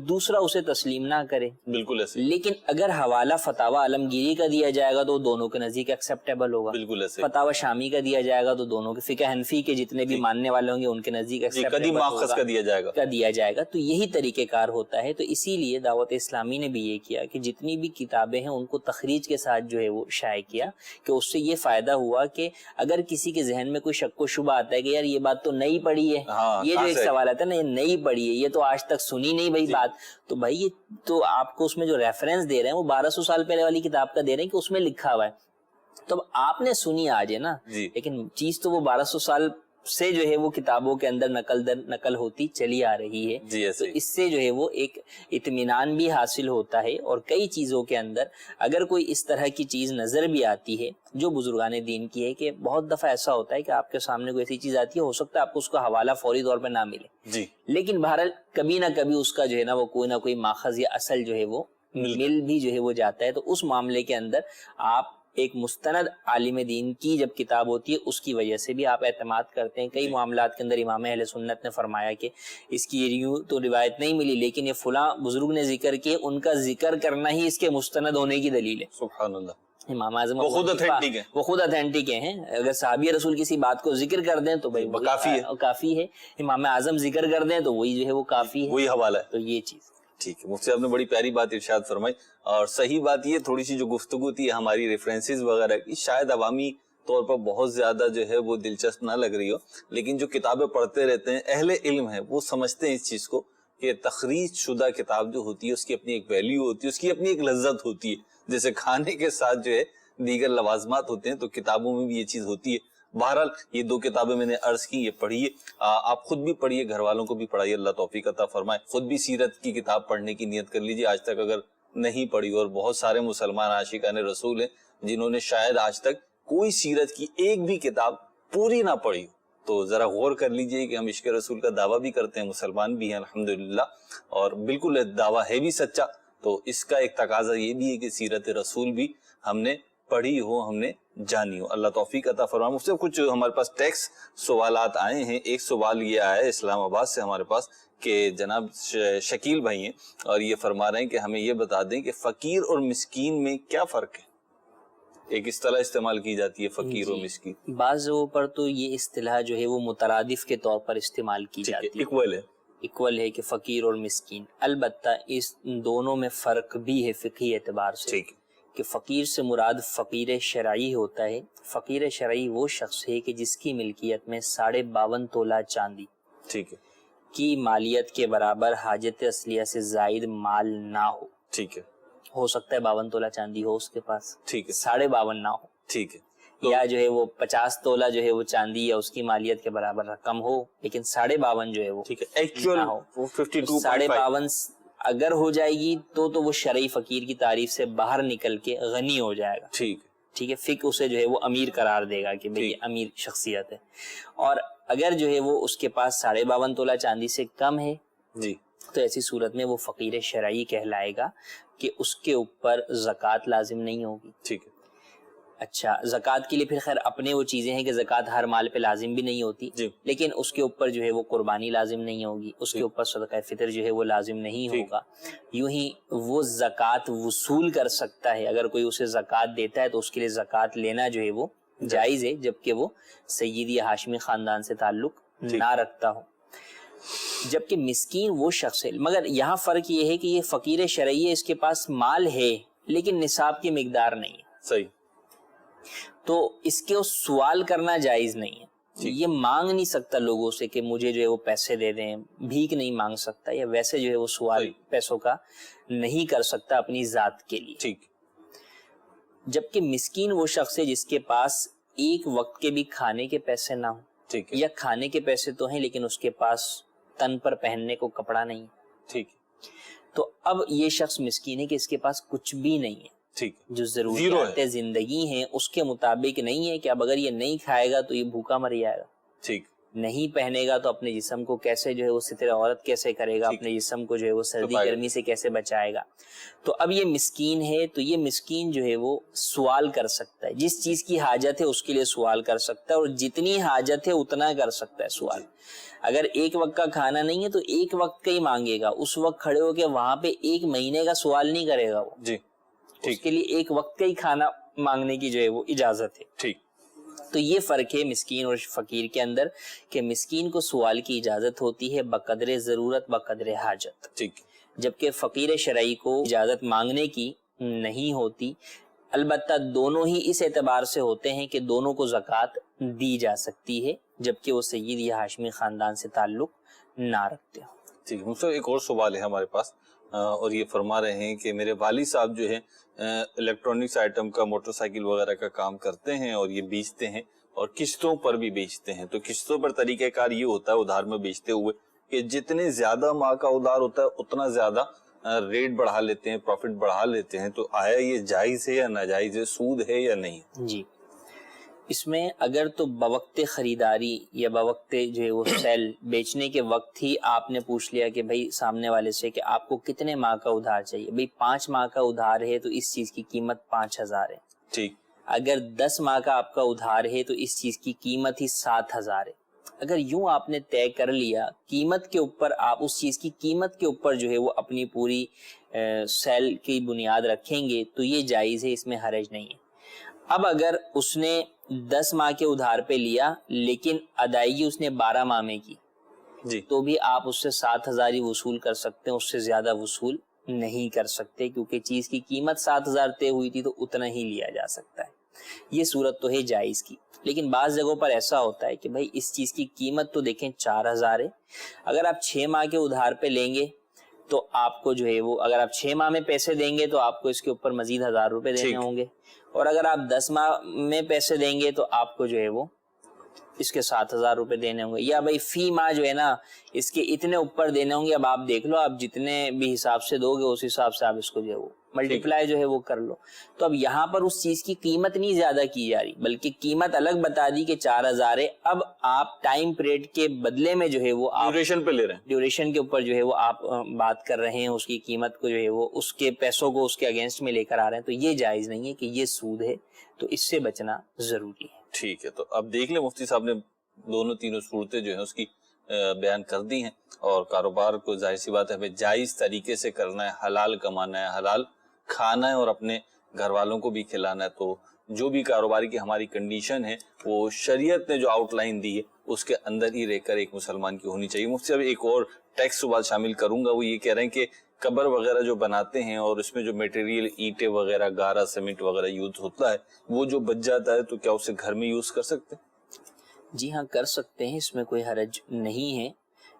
دوسرا اسے تسلیم نہ کرے. بالکل ایسے. لیکن اگر حوالہ فتاوی عالمگیری کا دیا جائے گا تو دونوں کے نزدیک ایکسیپٹیبل ہوگا. بالکل ایسے. فتاوی شامی کا دیا جائے گا تو دونوں کے, فقہ حنفی کے جتنے بھی ماننے والے ہوں گے ان کے نزدیک قدیم ماخذ کا دیا جائے گا. تو یہی طریقہ کار ہوتا ہے. تو اسی لیے دعوت اسلامی نے بھی یہ کیا کہ جتنی بھی کتابیں ہیں ان کو تخریج کے ساتھ جو ہے وہ شائع کیا, کہ اس سے یہ فائدہ ہوا کہ اگر کسی کے ذہن میں کوئی شک و شبہ آتا ہے کہ یار یہ بات تو نئی پڑھی ہے, یہ جو ایک سوال آتا ہے نا, یہ نئی پڑھی ہے, یہ تو آج تک سنی نہیں بھائی بات, تو بھائی یہ تو آپ کو اس میں جو ریفرنس دے رہے ہیں وہ 1200 سال پہلے والی کتاب کا دے رہے ہیں کہ اس میں لکھا ہوا ہے. تو آپ نے سنی آج ہے نا, لیکن چیز تو وہ 1200 سال سے جو ہے وہ کتابوں کے اندر نقل در نقل ہوتی چلی آ رہی ہے. تو اس سے جو ہے وہ ایک اطمینان بھی حاصل ہوتا ہے. اور کئی چیزوں کے اندر اگر کوئی اس طرح کی چیز نظر بھی آتی ہے جو بزرگان دین کی ہے, کہ بہت دفعہ ایسا ہوتا ہے کہ آپ کے سامنے کوئی ایسی چیز آتی ہے, ہو سکتا ہے آپ کو اس کا حوالہ فوری طور پہ نہ ملے, لیکن بہرحال کبھی نہ کبھی اس کا جو ہے نا وہ کوئی نہ کوئی ماخذ یا اصل جو ہے وہ مل بھی جو ہے وہ جاتا ہے. تو اس معاملے کے اندر آپ ایک مستند عالم دین کی جب کتاب ہوتی ہے اس کی وجہ سے بھی آپ اعتماد کرتے ہیں. کئی معاملات کے اندر امام اہل سنت نے فرمایا کہ اس کی یوں تو روایت نہیں ملی, لیکن یہ فلاں بزرگ نے ذکر کیے, ان کا ذکر کرنا ہی اس کے مستند ہونے کی دلیل ہے. سبحان اللہ. امام اعظم وہ خود اتھینٹک ہیں. اگر صحابی رسول کسی بات کو ذکر کر دیں تو بھائی کافی ہے, امام اعظم ذکر کر دیں تو وہی جو ہے وہ کافی ہے, وہی حوالہ ہے. تو یہ چیز ٹھیک ہے. مفتی صاحب نے بڑی پیاری بات ارشاد فرمائی, اور صحیح بات یہ تھوڑی سی جو گفتگو تھی ہماری ریفرنسز وغیرہ کی شاید عوامی طور پر بہت زیادہ جو ہے وہ دلچسپ نہ لگ رہی ہو, لیکن جو کتابیں پڑھتے رہتے ہیں اہل علم ہیں وہ سمجھتے ہیں اس چیز کو کہ تخریج شدہ کتاب جو ہوتی ہے اس کی اپنی ایک ویلیو ہوتی ہے, اس کی اپنی ایک لذت ہوتی ہے. جیسے کھانے کے ساتھ جو ہے دیگر لوازمات ہوتے ہیں تو کتابوں میں بھی یہ چیز ہوتی ہے. بہرحال یہ 2 کتابیں میں نے عرض کی, یہ پڑھیے, آپ خود بھی پڑھیے, گھر والوں کو بھی پڑھائیے, اللہ توفیق عطا فرمائے. خود بھی سیرت کی کتاب پڑھنے کی نیت کر لیجیے آج تک اگر نہیں پڑھی. اور بہت سارے مسلمان عاشقان رسول ہیں جنہوں نے شاید آج تک کوئی سیرت کی ایک بھی کتاب پوری نہ پڑھی, تو ذرا غور کر لیجئے کہ ہم عشق رسول کا دعویٰ بھی کرتے ہیں, مسلمان بھی ہیں الحمدللہ, اور بالکل دعویٰ ہے بھی سچا, تو اس کا ایک تقاضا یہ بھی ہے کہ سیرت رسول بھی ہم نے پڑھی ہو, ہم نے جانی ہو. اللہ توفیق عطا فرمائے. مجھ سے کچھ ہمارے پاس ٹیکس سوالات آئے ہیں. ایک سوال یہ آیا ہے اسلام آباد سے ہمارے پاس کہ جناب شکیل بھائی ہیں اور یہ فرما رہے ہیں کہ ہمیں یہ بتا دیں کہ فقیر اور مسکین میں کیا فرق ہے. ایک اصطلاح استعمال کی جاتی ہے فقیر اور مسکین, بعض جگہوں پر تو یہ اصطلاح جو ہے وہ مترادف کے طور پر استعمال کی جاتی ہے, ایکول ہے کہ فقیر اور مسکین. البتہ اس دونوں میں فرق بھی ہے فقہی اعتبار سے, کہ فقیر سے مراد فقیر شرعی ہوتا ہے. فقیر شرعی وہ شخص ہے کہ جس کی ملکیت میں 52.5 تولہ چاندی ٹھیک ہے کی مالیت کے برابر حاجت اصلیہ سے زائد مال نہ ہو. ٹھیک ہے. ہو سکتا ہے 52 تولہ چاندی ہو اس کے پاس، ٹھیک ہے، 52.5 نہ ہو، ٹھیک ہے، یا جو ہے وہ 50 تولہ جو ہے وہ چاندی یا اس کی مالیت کے برابر رقم ہو لیکن 52.5 جو ہے وہ ٹھیک ہے، ایکچوئل نہ ہو، 52.5 52.5 اگر ہو جائے گی تو وہ شرعی فقیر کی تعریف سے باہر نکل کے غنی ہو جائے گا، ٹھیک ہے، ٹھیک ہے، فقہ اسے جو ہے وہ امیر قرار دے گا کہ بھئی یہ امیر شخصیت ہے۔ اور اگر جو ہے وہ اس کے پاس 52.5 تولہ چاندی سے کم ہے جی، تو ایسی صورت میں وہ فقیر شرعی کہلائے گا کہ اس کے اوپر زکوٰۃ لازم نہیں ہوگی۔ ٹھیک ہے، اچھا، زکوٰۃ کے لیے پھر خیر اپنے وہ چیزیں ہیں کہ زکوٰۃ ہر مال پہ لازم بھی نہیں ہوتی، جی، لیکن اس کے اوپر جو ہے وہ قربانی لازم نہیں ہوگی، اس کے اوپر صدقہ فطر جو ہے وہ لازم نہیں ہوگا۔ یوں ہی وہ زکوٰۃ وصول کر سکتا ہے، اگر کوئی اسے زکوٰۃ دیتا ہے تو اس کے لیے زکوٰۃ لینا جو ہے وہ جائز ہے، جبکہ وہ سیدی یا ہاشمی خاندان سے تعلق نہ رکھتا ہو۔ جبکہ مسکین وہ شخص ہے، مگر یہاں فرق یہ ہے کہ یہ فقیر شرعی ہے، اس کے پاس مال ہے لیکن نصاب کی مقدار نہیں ہے، صحیح، تو اس کے سوال کرنا جائز نہیں ہے، یہ مانگ نہیں سکتا لوگوں سے کہ مجھے جو ہے وہ پیسے دے دیں، بھیک نہیں مانگ سکتا، یا ویسے جو ہے وہ سوال پیسوں کا نہیں کر سکتا اپنی ذات کے لیے۔ ٹھیک، جبکہ مسکین وہ شخص ہے جس کے پاس ایک وقت کے بھی کھانے کے پیسے نہ ہوں، ٹھیک ہے، یا کھانے کے پیسے تو ہیں لیکن اس کے پاس تن پر پہننے کو کپڑا نہیں ہے، ٹھیک، تو اب یہ شخص مسکین ہے کہ اس کے پاس کچھ بھی نہیں ہے، ٹھیک، جو ضروریات زندگی ہیں اس کے مطابق نہیں ہے، کہ اب اگر یہ نہیں کھائے گا تو یہ بھوکا مر جائے گا، ٹھیک، نہیں پہنے گا تو اپنے جسم کو کیسے جو ہے وہ ستر عورت کیسے کرے گا، اپنے جسم کو جو ہے وہ سردی گرمی سے کیسے بچائے گا۔ تو اب یہ مسکین ہے، تو یہ مسکین جو ہے وہ سوال کر سکتا ہے، جس چیز کی حاجت ہے اس کے لیے سوال کر سکتا ہے، اور جتنی حاجت ہے اتنا کر سکتا ہے سوال۔ اگر ایک وقت کا کھانا نہیں ہے تو ایک وقت کا ہی مانگے گا، اس وقت کھڑے ہو کے وہاں پہ ایک مہینے کا سوال نہیں کرے گا وہ، جی، اس کے لیے ایک وقت کا ہی کھانا مانگنے کی جو ہے وہ اجازت ہے۔ ٹھیک، تو یہ فرق ہے مسکین اور فقیر کے اندر، کہ مسکین کو سوال کی اجازت ہوتی ہے بقدر ضرورت بقدر حاجت، ٹھیک، جبکہ فقیر شرعی کو اجازت مانگنے کی نہیں ہوتی۔ البتہ دونوں ہی اس اعتبار سے ہوتے ہیں کہ دونوں کو زکوٰۃ دی جا سکتی ہے، جبکہ وہ سید یا ہاشمی خاندان سے تعلق نہ رکھتے ہوں۔ ٹھیک، مجھ سے ایک اور سوال ہے ہمارے پاس، اور یہ فرما رہے ہیں کہ میرے والد صاحب جو ہیں الیکٹرانکس آئٹم کا، موٹر سائیکل وغیرہ کا کام کرتے ہیں اور یہ بیچتے ہیں اور قسطوں پر بھی بیچتے ہیں، تو قسطوں پر طریقہ کار یہ ہوتا ہے ادھار میں بیچتے ہوئے کہ جتنے زیادہ ماہ کا ادھار ہوتا ہے اتنا زیادہ ریٹ بڑھا لیتے ہیں، پروفٹ بڑھا لیتے ہیں، تو آیا یہ جائز ہے یا ناجائز ہے، سود ہے یا نہیں؟ جی، اس میں اگر تو بوقت خریداری یا بوقت جو ہے وہ سیل بیچنے کے وقت ہی آپ نے پوچھ لیا کہ بھائی سامنے والے سے کہ آپ کو کتنے ماہ کا ادھار چاہیے، بھائی 5 ماہ کا ادھار ہے تو اس چیز کی قیمت 5000 ہے، ٹھیک، اگر 10 ماہ کا آپ کا ادھار ہے تو اس چیز کی قیمت ہی 7000 ہے۔ اگر یوں آپ نے طے کر لیا قیمت کے اوپر، آپ اس چیز کی قیمت کے اوپر جو ہے وہ اپنی پوری سیل کی بنیاد رکھیں گے تو یہ جائز ہے، اس میں حرج نہیں ہے۔ اب اگر اس نے 10 ماہ کے ادھار پہ لیا لیکن ادائیگی اس نے 12 ماہ میں کی، جی، تو بھی آپ اس سے 7000 ہی وصول کر سکتے ہیں، اس سے زیادہ وصول نہیں کر سکتے، کیونکہ چیز کی قیمت 7000 طے ہوئی تھی تو اتنا ہی لیا جا سکتا ہے۔ یہ صورت تو ہے جائز کی، لیکن بعض جگہوں پر ایسا ہوتا ہے کہ بھائی اس چیز کی قیمت تو دیکھیں 4000 ہے، اگر آپ 6 ماہ کے ادھار پہ لیں گے تو آپ کو جو ہے وہ، اگر آپ 6 ماہ میں پیسے دیں گے تو آپ کو اس کے اوپر مزید 1000 روپے دینے ہوں گے، اور اگر آپ 10 ماہ میں پیسے دیں گے تو آپ کو جو ہے وہ اس کے 7000 روپے دینے ہوں گے، یا بھائی فی ماہ جو ہے نا اس کے اتنے اوپر دینے ہوں گے۔ اب آپ دیکھ لو، آپ جتنے بھی حساب سے دو گے اس حساب سے آپ اس کو جو ہے وہ ملٹیپلائی جو ہے وہ کر لو۔ تو اب یہاں پر اس چیز کی قیمت نہیں زیادہ کی جا رہی، بلکہ قیمت الگ بتا دی کہ 4000 ہے۔ اب آپ ٹائم پیریڈ کے بدلے میں جو ہے وہ آپ ڈیوریشن پہ لے رہے ہیں، ڈیوریشن کے اوپر جو ہے وہ آپ بات کر رہے ہیں، اس کی قیمت کو جو ہے وہ اس کے پیسوں کو اس کے اگینسٹ میں لے کر آ رہے ہیں، تو یہ جائز نہیں ہے، کہ یہ سود ہے، تو اس سے بچنا ضروری ہے۔ ٹھیک ہے۔ تو اب دیکھ لیں مفتی صاحب نے دونوں تینوں صورتیں جو ہیں اس کی بیان کر دی ہیں، اور کاروبار کو ظاہر سی بات ہے ہمیں جائز طریقے سے کرنا ہے، حلال کمانا ہے، حلال کھانا ہے اور اپنے گھر والوں کو بھی کھلانا ہے۔ تو جو بھی کاروبار کی ہماری کنڈیشن ہے وہ شریعت نے جو آؤٹ لائن دی ہے اس کے اندر ہی رہ کر ایک مسلمان کی ہونی چاہیے۔ مفتی صاحب ایک اور ٹیکس بات شامل کروں گا، وہ یہ کہہ رہے ہیں کہ قبر وغیرہ جو بناتے ہیں اور اس میں جو میٹیریل اینٹیں وغیرہ، گارا، سیمنٹ وغیرہ یوز ہوتا ہے، وہ جو بچ جاتا ہے تو کیا اسے گھر میں یوز کر سکتے ہیں؟ جی ہاں، کر سکتے ہیں، اس میں کوئی حرج نہیں ہے،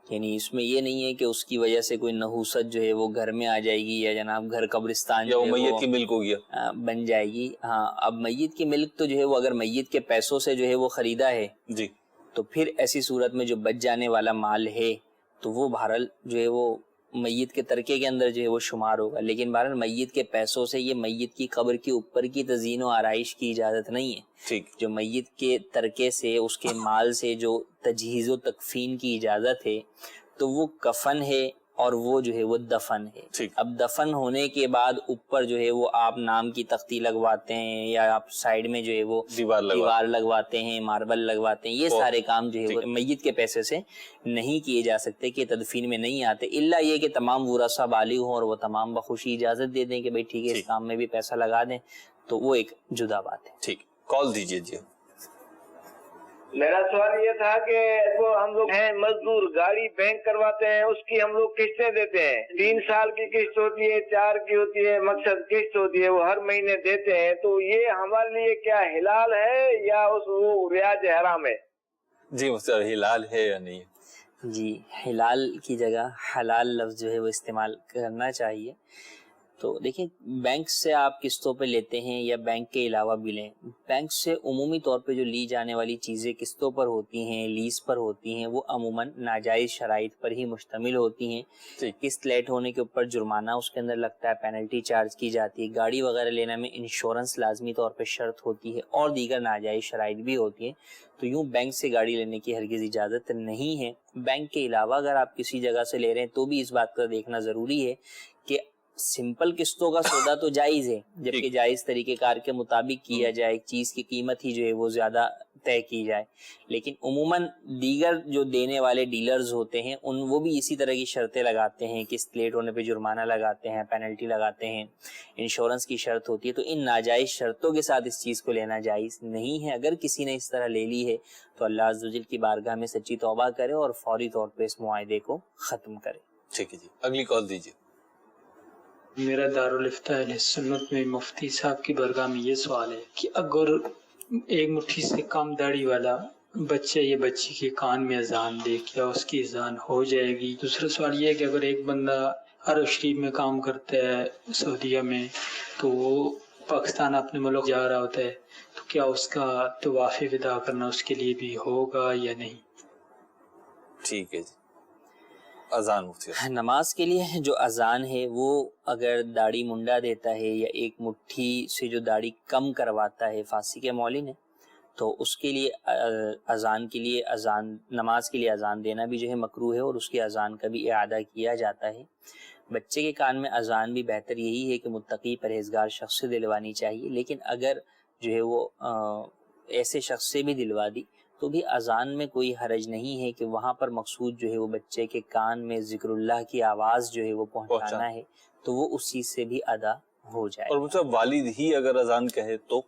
یعنی اس میں یہ نہیں ہے کہ اس کی وجہ سے کوئی نحوست جو ہے وہ گھر میں آ جائے گی یا جناب گھر قبرستان یا وہ میت کی ملک ہو گیا بن جائے گی. ہاں اب میت کی ملک تو جو ہے وہ اگر میت کے پیسوں سے جو ہے وہ خریدا ہے جی تو پھر ایسی صورت میں جو بچ جانے والا مال ہے تو وہ بہرحال جو ہے وہ میت کے ترکے کے اندر جو ہے وہ شمار ہوگا. لیکن بہرحال میت کے پیسوں سے یہ میت کی قبر کے اوپر کی تزئین و آرائش کی اجازت نہیں ہے. ٹھیک جو میت کے ترکے سے اس کے مال سے جو تجہیز و تکفین کی اجازت ہے تو وہ کفن ہے اور وہ جو ہے وہ دفن ہے. ٹھیک. اب دفن ہونے کے بعد اوپر جو ہے وہ آپ نام کی تختی لگواتے ہیں یا آپ سائڈ میں جو ہے وہ دیوار لگواتے ہیں, ماربل لگواتے ہیں, یہ سارے کام جو ہے وہ میت کے پیسے سے نہیں کیے جا سکتے کہ تدفین میں نہیں آتے, الا یہ کہ تمام ورثہ بالغ ہوں اور وہ تمام بخوشی اجازت دے دیں کہ بھئی ٹھیک ہے اس کام میں بھی پیسہ لگا دیں, تو وہ ایک جدا بات ہے. ٹھیک, کال دیجیے. جی میرا سوال یہ تھا کہ وہ ہم لوگ ہیں مزدور, گاڑی بینک کرواتے ہیں, اس کی ہم لوگ قسطیں دیتے ہیں, 3 سال کی قسط ہوتی ہے, 4 کی ہوتی ہے, مقصد قسط ہوتی ہے, وہ ہر مہینے دیتے ہیں. تو یہ ہمارے لیے کیا حلال ہے یا وہ ریاض حرام ہے؟ جی مستر حلال ہے یا نہیں؟ جی حلال کی جگہ حلال لفظ جو ہے وہ استعمال کرنا چاہیے. تو دیکھیں بینک سے آپ قسطوں پہ لیتے ہیں یا بینک کے علاوہ بھی لیں, بینک سے عمومی طور پہ جو لی جانے والی چیزیں قسطوں پر ہوتی ہیں, لیز پر ہوتی ہیں, وہ عموماً ناجائز شرائط پر ہی مشتمل ہوتی ہیں. قسط لیٹ ہونے کے اوپر جرمانہ اس کے اندر لگتا ہے, پینلٹی چارج کی جاتی ہے, گاڑی وغیرہ لینے میں انشورنس لازمی طور پہ شرط ہوتی ہے, اور دیگر ناجائز شرائط بھی ہوتی ہیں. تو یوں بینک سے گاڑی لینے کی ہرگز اجازت نہیں ہے. بینک کے علاوہ اگر آپ کسی جگہ سے لے رہے ہیں تو بھی اس بات کا دیکھنا ضروری ہے کہ سمپل قسطوں کا سودا تو جائز ہے, جبکہ جائز طریقہ کار کے مطابق کیا جائے, چیز کی قیمت ہی جو ہے وہ زیادہ طے کی جائے. لیکن عموماً دیگر جو دینے والے ڈیلرز ہوتے ہیں وہ بھی اسی طرح کی شرطیں لگاتے ہیں, قسط لیٹ ہونے پہ جرمانہ لگاتے ہیں, پینلٹی لگاتے ہیں, انشورنس کی شرط ہوتی ہے. تو ان ناجائز شرطوں کے ساتھ اس چیز کو لینا جائز نہیں ہے. اگر کسی نے اس طرح لے لی ہے تو اللہ عز و جل کی بارگاہ میں سچی توبہ کرے اور فوری طور پہ اس معاہدے کو ختم کرے. ٹھیک ہے جی, اگلی کال دیجیے. میرا دارالفتہ اہل سنت میں مفتی صاحب کی بارگاہ میں یہ سوال ہے کہ اگر ایک مٹھی سے کم داڑھی والا بچہ یا بچی کے کان میں اذان دے, کیا اس کی اذان ہو جائے گی؟ دوسرا سوال یہ ہے کہ اگر ایک بندہ عرب شریف میں کام کرتا ہے سعودیہ میں, تو وہ پاکستان اپنے ملک جا رہا ہوتا ہے, تو کیا اس کا طواف وداع کرنا اس کے لیے بھی ہوگا یا نہیں؟ ٹھیک ہے جی. اذان مفتی نماز کے لیے جو اذان ہے وہ اگر داڑھی منڈا دیتا ہے یا ایک مٹھی سے جو داڑھی کم کرواتا ہے, فارسی کے مولن ہے, تو اس کے لیے اذان کے لیے نماز کے لیے اذان دینا بھی جو ہے مکروہ ہے, اور اس کی اذان کا بھی اعادہ کیا جاتا ہے. بچے کے کان میں اذان بھی بہتر یہی ہے کہ متقی پرہیزگار شخص سے دلوانی چاہیے, لیکن اگر جو ہے وہ ایسے شخص سے بھی دلوا دی تو بھی اذان میں کوئی حرج نہیں ہے کہ وہاں پر مقصود جو ہے وہ بچے کے کان میں ذکر اللہ کی آواز جو ہے وہ پہنچانا ہے, تو وہ اس چیز سے بھی ادا ہو جائے. اور مطلب والد ہی اگر اذان کہے تو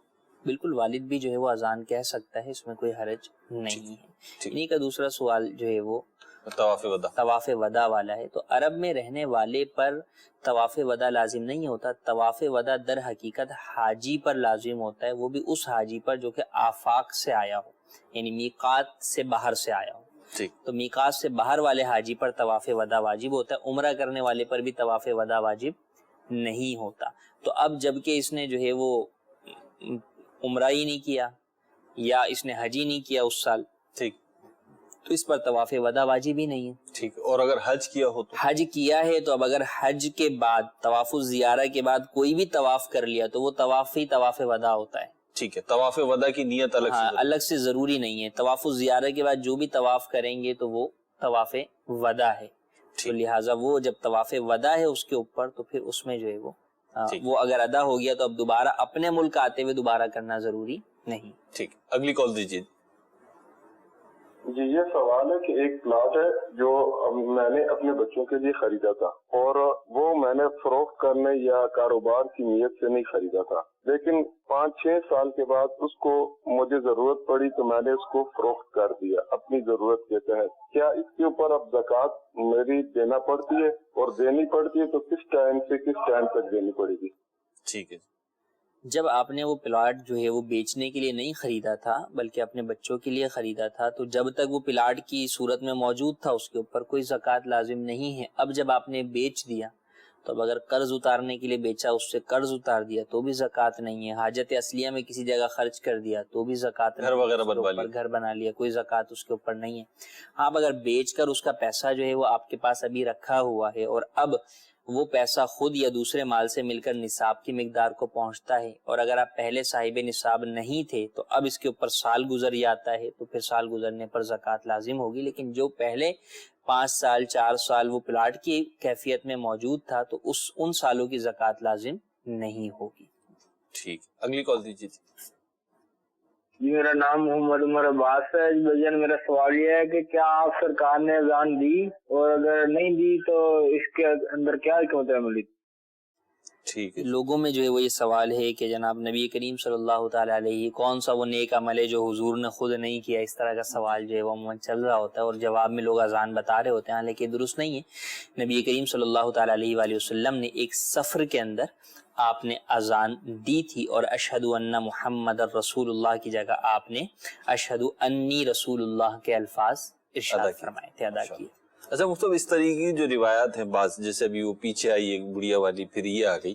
بالکل والد بھی جو ہے وہ اذان کہہ سکتا ہے, اس میں کوئی حرج نہیں ہے. انہی کا دوسرا سوال جو ہے وہ طواف وداع والا ہے. تو عرب میں رہنے والے پر طواف وداع لازم نہیں ہوتا. طواف وداع در حقیقت حاجی پر لازم ہوتا ہے, وہ بھی اس حاجی پر جو کہ آفاق سے آیا ہو, یعنی میقات سے باہر سے آیا ہو. تو میقات سے باہر والے حاجی پر طواف وداع واجب ہوتا ہے, عمرہ کرنے والے پر بھی طواف وداع واجب نہیں ہوتا. تو اب جب کہ اس نے جو ہے وہ عمرہ ہی نہیں کیا یا اس نے حج ہی نہیں کیا اس سال, ٹھیک, تو اس پر طواف وداع واجب ہی نہیں ہے. ٹھیک. اور اگر حج کیا ہو تو حج کیا ہے تو اب اگر حج کے بعد طواف الزیارہ کے بعد کوئی بھی طواف کر لیا تو وہ طواف ہی طواف وداع ہوتا ہے. ٹھیک ہے, طواف وداع کی نیت الگ سے ضروری نہیں ہے. طواف الزیارہ کے بعد جو بھی طواف کریں گے تو وہ طواف وداع ہے. تو لہٰذا وہ جب طواف وداع ہے اس کے اوپر, تو پھر اس میں جو ہے وہ اگر ادا ہو گیا تو اب دوبارہ اپنے ملک آتے ہوئے دوبارہ کرنا ضروری نہیں. ٹھیک, اگلی کال دیجیے. جی یہ سوال ہے کہ ایک پلاٹ ہے جو میں نے اپنے بچوں کے لیے خریدا تھا, اور وہ میں نے فروخت کرنے یا کاروبار کی نیت سے نہیں خریدا تھا, لیکن 5-6 سال کے بعد اس کو مجھے ضرورت پڑی تو میں نے اس کو فروخت کر دیا اپنی ضرورت کے تحت. کیا اس کے اوپر اب زکوٰۃ میری دینا پڑتی ہے, اور دینی پڑتی ہے تو کس ٹائم سے کس ٹائم تک دینی پڑے گی؟ ٹھیک ہے, جب آپ نے وہ پلاٹ جو ہے وہ بیچنے کے لیے نہیں خریدا تھا بلکہ اپنے بچوں کے لیے خریدا تھا، تو جب تک وہ پلاٹ کی صورت میں موجود تھا اس کے اوپر کوئی زکوٰۃ لازم نہیں ہے۔ اب جب آپ نے بیچ دیا تو اب اگر قرض اتارنے کے لیے بیچا، اس سے قرض اتار دیا تو بھی زکوٰۃ نہیں ہے۔ حاجت اصلیہ میں کسی جگہ خرچ کر دیا تو بھی زکوٰۃ نہیں ہے۔ گھر بنا لیا کوئی زکوٰۃ اس کے اوپر نہیں ہے۔ آپ اگر بیچ کر اس کا پیسہ جو ہے وہ آپ کے پاس ابھی رکھا ہوا ہے اور اب وہ پیسہ خود یا دوسرے مال سے مل کر نصاب کی مقدار کو پہنچتا ہے، اور اگر آپ پہلے صاحب نصاب نہیں تھے تو اب اس کے اوپر سال گزر جاتا ہے تو پھر سال گزرنے پر زکوٰۃ لازم ہوگی۔ لیکن جو پہلے 5 سال 4 سال وہ پلاٹ کی کیفیت میں موجود تھا تو ان سالوں کی زکوٰۃ لازم نہیں ہوگی۔ ٹھیک، اگلی کال دیجیے۔ جی میرا نام محمد عمر عباس ہے۔ بھجن میرا سوال یہ ہے کہ کیا آپ سرکار نے اذان دی، اور اگر نہیں دی تو اس کے اندر کیا حکمت عملی؟ ٹھیک ہے، لوگوں میں جو ہے وہ یہ سوال ہے کہ جناب نبی کریم صلی اللہ تعالیٰ علیہ کون سا وہ نیک عمل ہے جو حضور نے خود نہیں کیا، اس طرح کا سوال جو ہے وہ عموماً چل رہا ہوتا ہے اور جواب میں لوگ اذان بتا رہے ہوتے ہیں، لیکن درست نہیں ہے۔ نبی کریم صلی اللہ تعالیٰ علیہ وآلہ وسلم نے ایک سفر کے اندر آپ نے اذان دی تھی، اور اشہد ان محمد رسول اللہ کی جگہ آپ نے اشہد انی رسول اللہ کے الفاظ ارشاد فرمائے تھے، ادا کیے۔ اچھا مختب، اس طریقے کی جو روایات ہیں بعض، جیسے ابھی وہ پیچھے آئی ایک بڑھیا والی پھر یہ آ گئی،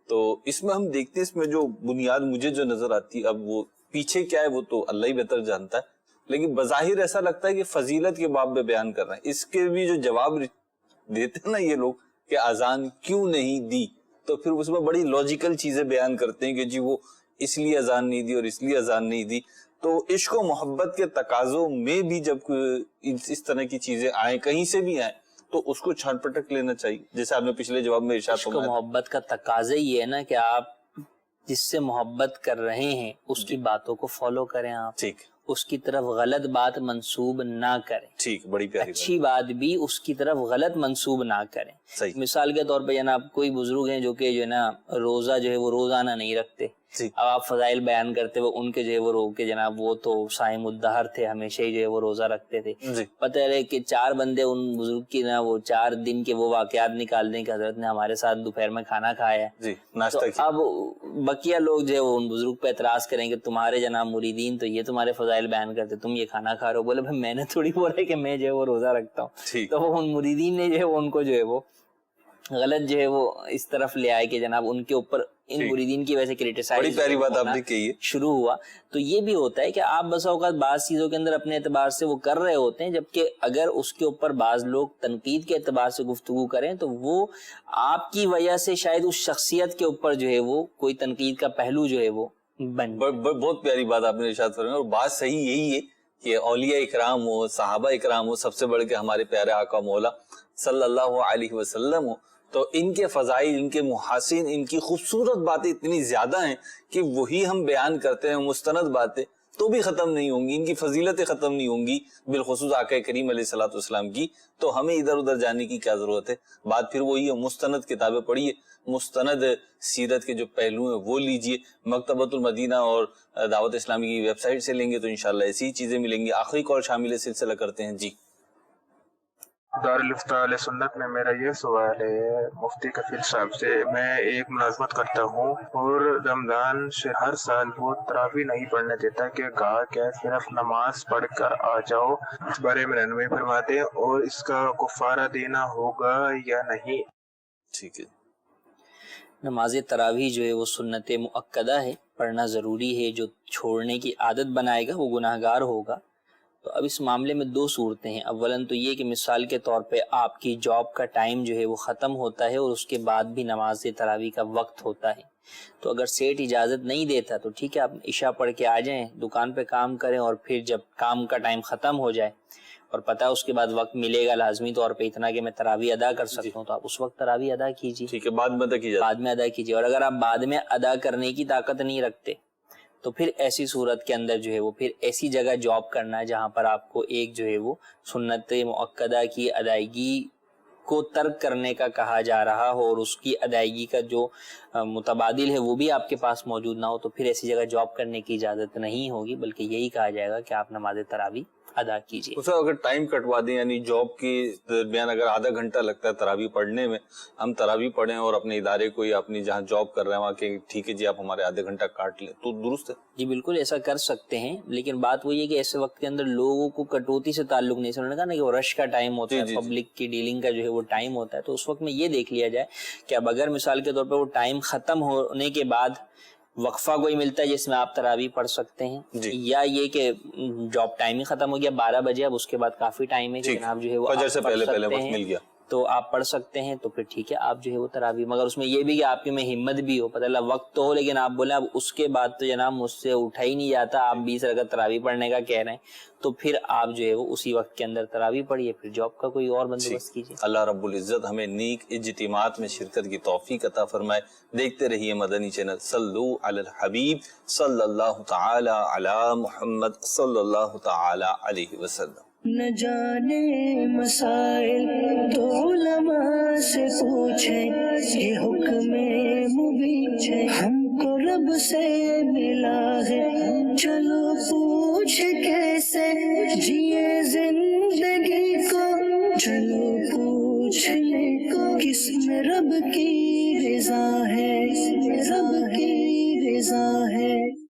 تو اس میں ہم دیکھتے ہیں اس میں جو بنیاد مجھے جو نظر آتی ہے، اب وہ پیچھے کیا ہے وہ تو اللہ ہی بہتر جانتا ہے، لیکن بظاہر ایسا لگتا ہے کہ فضیلت کے باب میں بیان کر رہے ہیں۔ اس کے بھی جو جواب دیتے ہیں نا یہ لوگ کہ اذان کیوں نہیں دی، تو پھر اس میں بڑی لاجیکل چیزیں بیان کرتے ہیں کہ جی وہ اس لیے اذان نہیں دی اور اس لیے اذان نہیں دی۔ تو عشق و محبت کے تقاضوں میں بھی جب اس طرح کی چیزیں آئیں، کہیں سے بھی آئیں، تو اس کو چھان پٹک لینا چاہیے، جیسے آپ نے پچھلے جواب میں ارشاد فرمایا۔ عشق و محبت کا تقاضا یہ ہے نا کہ آپ جس سے محبت کر رہے ہیں اس کی باتوں کو فالو کریں، آپ ٹھیک، اس کی طرف غلط بات منسوب نہ کریں، ٹھیک، بڑی پیاری اچھی بات بھی اس کی طرف غلط منسوب نہ کریں۔ صحیح۔ مثال کے طور پہ جناب کوئی بزرگ ہیں جو کہ جو ہے نا روزہ جو ہے وہ روزانہ نہیں رکھتے، اب آپ فضائل بیان کرتے ہوئے ان کے جو ہے وہ رو کے جناب وہ تو صائم الدہر تھے، ہمیشہ ہی جو ہے وہ روزہ رکھتے تھے، پتہ ہے کہ 4 بندے ان بزرگ کی نا وہ 4 دن کے وہ واقعات نکال دیں کہ حضرت نے ہمارے ساتھ دوپہر میں کھانا کھایا ہے، تو اب بقیہ لوگ جو ہے وہ ان بزرگ پہ اعتراض کریں کہ تمہارے جناب مریدین تو یہ تمہارے فضائل بیان کرتے، تم یہ کھانا کھا رہے ہو۔ بولے بھائی میں نے تھوڑی بولا ہے کہ میں جو ہے وہ روزہ رکھتا ہوں، تو وہ ان مریدین نے جو ہے وہ ان کو جو ہے وہ غلط جو ہے وہ اس طرف لے آئے کہ جناب ان کے اوپر ان مریدین کی وجہ سے کریٹیسائز شروع ہوا۔ تو یہ بھی ہوتا ہے کہ آپ بس اوقات بعض چیزوں کے اندر اپنے اعتبار سے وہ کر رہے ہوتے ہیں، جبکہ اگر اس کے اوپر بعض لوگ تنقید کے اعتبار سے گفتگو کریں تو وہ آپ کی وجہ سے شاید اس شخصیت کے اوپر جو ہے وہ کوئی تنقید کا پہلو جو ہے وہ بن۔ بہت پیاری بات آپ نے ارشاد فرمائی، اور بات صحیح یہی ہے کہ اولیاء اکرام ہو، صحابہ اکرام ہو، سب سے بڑھ کے ہمارے پیارے آقا مولا صلی اللہ علیہ وسلم ہو، تو ان کے فضائل، ان کے محاسن، ان کی خوبصورت باتیں اتنی زیادہ ہیں کہ وہی ہم بیان کرتے ہیں، مستند باتیں تو بھی ختم نہیں ہوں گی، ان کی فضیلتیں ختم نہیں ہوں گی، بالخصوص آقا کریم علیہ الصلوۃ والسلام کی، تو ہمیں ادھر ادھر جانے کی کیا ضرورت ہے۔ بات پھر وہی ہے، مستند کتابیں پڑھیے، مستند سیرت کے جو پہلو ہیں وہ لیجئے، مکتبۃ المدینہ اور دعوت اسلامی کی ویب سائٹ سے لیں گے تو انشاءاللہ ایسی چیزیں ملیں گی۔ آخری کال شامل سلسلہ کرتے ہیں جی۔ دارالفتہ اہل سنت میں میرا یہ سوال ہے مفتی کفیل صاحب سے، میں ایک ملازمت کرتا ہوں اور رمضان سے ہر سال وہ تراویح نہیں پڑھنے دیتا کہ کہا کہ صرف نماز پڑھ کر آ جاؤ، اس بارے میں رہنمائی فرماتے ہیں اور اس کا کفارہ دینا ہوگا یا نہیں؟ ٹھیک ہے، نماز تراویح جو ہے وہ سنت مؤکدہ ہے، پڑھنا ضروری ہے، جو چھوڑنے کی عادت بنائے گا وہ گناہ گار ہوگا۔ تو اب اس معاملے میں 2 صورتیں ہیں، اولاً تو یہ کہ مثال کے طور پہ آپ کی جاب کا ٹائم جو ہے وہ ختم ہوتا ہے اور اس کے بعد بھی نماز تراویح کا وقت ہوتا ہے، تو اگر سیٹ اجازت نہیں دیتا تو ٹھیک ہے آپ عشاء پڑھ کے آ جائیں، دکان پہ کام کریں، اور پھر جب کام کا ٹائم ختم ہو جائے اور پتہ اس کے بعد وقت ملے گا لازمی طور پہ اتنا کہ میں تراویح ادا کر سکتا ہوں، تو آپ اس وقت تراویح ادا کیجیے، ٹھیک ہے، بعد میں ادا کیجیے۔ اور اگر آپ بعد میں ادا کرنے کی طاقت نہیں رکھتے تو پھر ایسی صورت کے اندر جو ہے وہ پھر ایسی جگہ جاب کرنا ہے جہاں پر آپ کو ایک جو ہے وہ سنت مؤکدہ کی ادائیگی کو ترک کرنے کا کہا جا رہا ہو اور اس کی ادائیگی کا جو متبادل ہے وہ بھی آپ کے پاس موجود نہ ہو، تو پھر ایسی جگہ جاب کرنے کی اجازت نہیں ہوگی، بلکہ یہی کہا جائے گا کہ آپ نماز تراویح ادا کیجیے. اسے اگر ٹائم کٹوا دیں، یعنی جاب کے درمیان اگر آدھا گھنٹہ لگتا ہے تراویح پڑھنے میں، ہم تراویح پڑھیں اور اپنے ادارے کو یا اپنی جہاں جاب کر رہے ہیں وہاں کہ ٹھیک ہے جی آپ ہمارے آدھے گھنٹہ کاٹ لیں، تو درست ہے. جی بالکل ایسا کر سکتے ہیں، لیکن بات وہی ہے کہ ایسے وقت کے اندر لوگوں کو کٹوتی سے تعلق نہیں. انہوں نے کہا نا کہ وہ رش کا ٹائم ہوتا ہے، پبلک کی ڈیلنگ کا جو ہے وہ ٹائم ہوتا ہے، تو اس وقت میں یہ دیکھ لیا جائے کہ اب اگر مثال کے طور پہ وہ ٹائم ختم ہونے کے بعد وقفہ کوئی ملتا ہے جس میں آپ تراویح پڑھ سکتے ہیں، یا یہ کہ جاب ٹائم ہی ختم ہو گیا 12 بجے، اب اس کے بعد کافی ٹائم ہے کہ جناب جو ہے وہ فجر سے پہلے وقت مل گیا تو آپ پڑھ سکتے ہیں، تو پھر ٹھیک ہے آپ جو ہے وہ تراویح. مگر اس میں یہ بھی کہ آپ کے میں ہمت بھی ہو، پتہ اللہ وقت تو ہو، لیکن آپ بولیں اب اس کے بعد تو جناب مجھ سے اٹھا ہی نہیں جاتا، آپ 20 رکعت تراویح پڑھنے کا کہہ رہے ہیں، تو پھر آپ جو ہے وہ اسی وقت کے اندر تراویح پڑھیے، پھر جاب کا کوئی اور بندوبست کیجیے. اللہ رب العزت ہمیں نیک اجتماعات میں شرکت کی توفیق عطا فرمائے. دیکھتے رہیے مدنی چینل. صلو علی الحبیب صلی اللہ تعالی علی محمد صلی اللہ تعالی علیہ وسلم. نہ جانے مسائل تو علماء سے پوچھیں، یہ حکم مبین ہم کو رب سے ملا ہے، چلو پوچھ کیسے جی